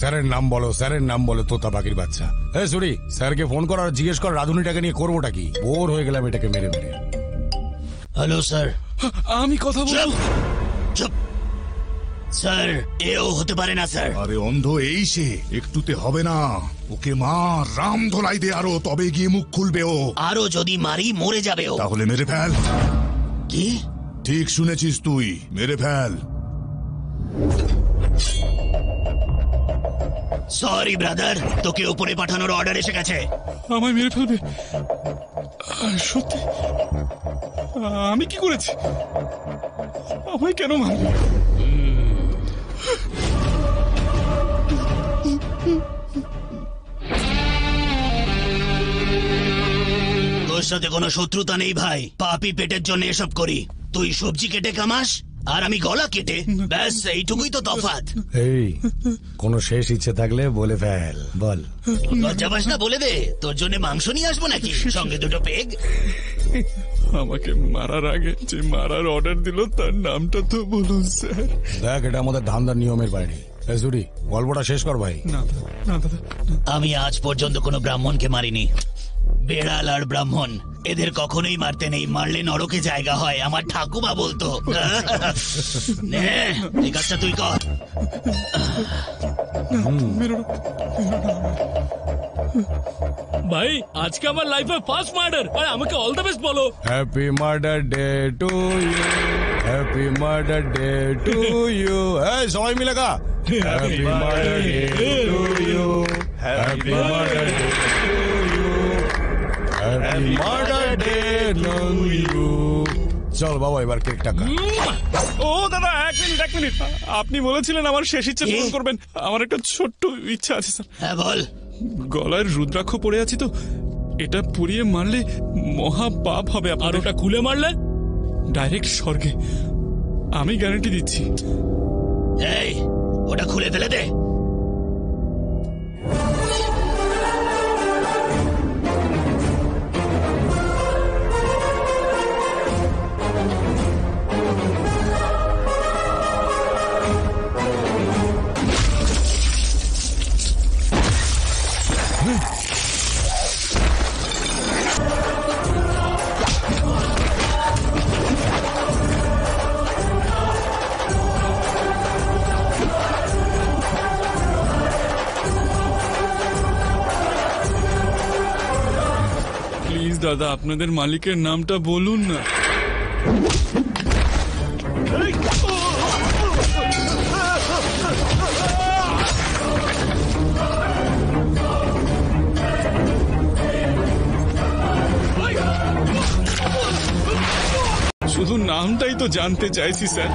স্যারের নাম বলো, স্যারের নাম বলো, তোতা পাখির বাচ্চা। হ্যাঁ সরি, স্যারকে ফোন কর আর জিজ্ঞেস কর রাধুনিটাকে নিয়ে করবোটা কি। বোর হয়ে গেলাম এটাকে মেরে মেরে। Hello sir. আমি কথা বলবো। চুপ স্যার, এও হতে পারে না স্যার। আরে অন্ধ এই সে, একটুতে হবে না। ওকে মার, রাম ধোলাই দে আরো, তবে গিয়ে মুখ খুলবে ও। আরো যদি মারি মরে যাবে ও। তাহলে মেরে ফেল। কি? ঠিক শুনেছিস তুই, মেরে ফেল। সরি ব্রাদার, তোকে উপরে পাঠানোর অর্ডার এসে গেছে। আমায় মেরে ফেলবে? সত্যি? আমি কি করেছি? আমায় কেন মারবে? তোর সাথে কোনো শত্রুতা নেই ভাই, পাপি পেটের জন্য এসব করি। তুই সবজি কেটে কামাস আর আমি গলা কেটে, ব্যাস এইটুকুই তো তফাৎ। এই কোনো শেষ ইচ্ছে থাকলে বলে ফেল, বল। লজ্জা পাস না? বলে দে, তোর জন্য মাংস নিয়ে আসবো নাকি সঙ্গে দুটো পেগ? আমাকে মারার আগে যে মারার অর্ডার দিল তার নামটা তো বলুন স্যার। দেখ, এটা আমাদের ধান্দার নিয়মের বাইরে। সুরি, গল্পটা শেষ কর ভাই। না দাদা, আমি আজ পর্যন্ত কোনো ব্রাহ্মণকে মারিনি। বেড়াল আর ব্রাহ্মণ এদের কখনোই মারতে নেই, মারলে নরকে জায়গা হয়, আমার ঠাকুমা বলতো। নে, এই কাজটা তুই কর। ভাই আজকে আমার লাইফে ফার্স্ট মার্ডার, আর আমাকে অল দ্য বেস্ট বলো। Happy murder day to you, happy murder day to you. এই সবাই মিলে গা। Happy murder day to you, happy murder day to you, happy murder day to you. চল বাবা, এবার কেকটা খা। ও দাদা, এক মিনিট। আপনি বলেছিলেন আমার শেষ ইচ্ছে পূরণ করবেন। আমার একটা ছোট্ট ইচ্ছা আছে স্যার। হ্যাঁ বল। গলায় রুদ্রাক্ষ পড়ে আছি তো, এটা পুড়িয়ে মারলে মহা পাপ হবে। আর ওটা খুলে মারলে ডাইরেক্ট স্বর্গে, আমি গ্যারান্টি দিচ্ছি। এই, ওটা খুলে ফেলে দে। প্লিজ দাদা, আপনাদের মালিকের নামটা বলুন না। শুধু নামটাই তো জানতে চাইছি স্যার।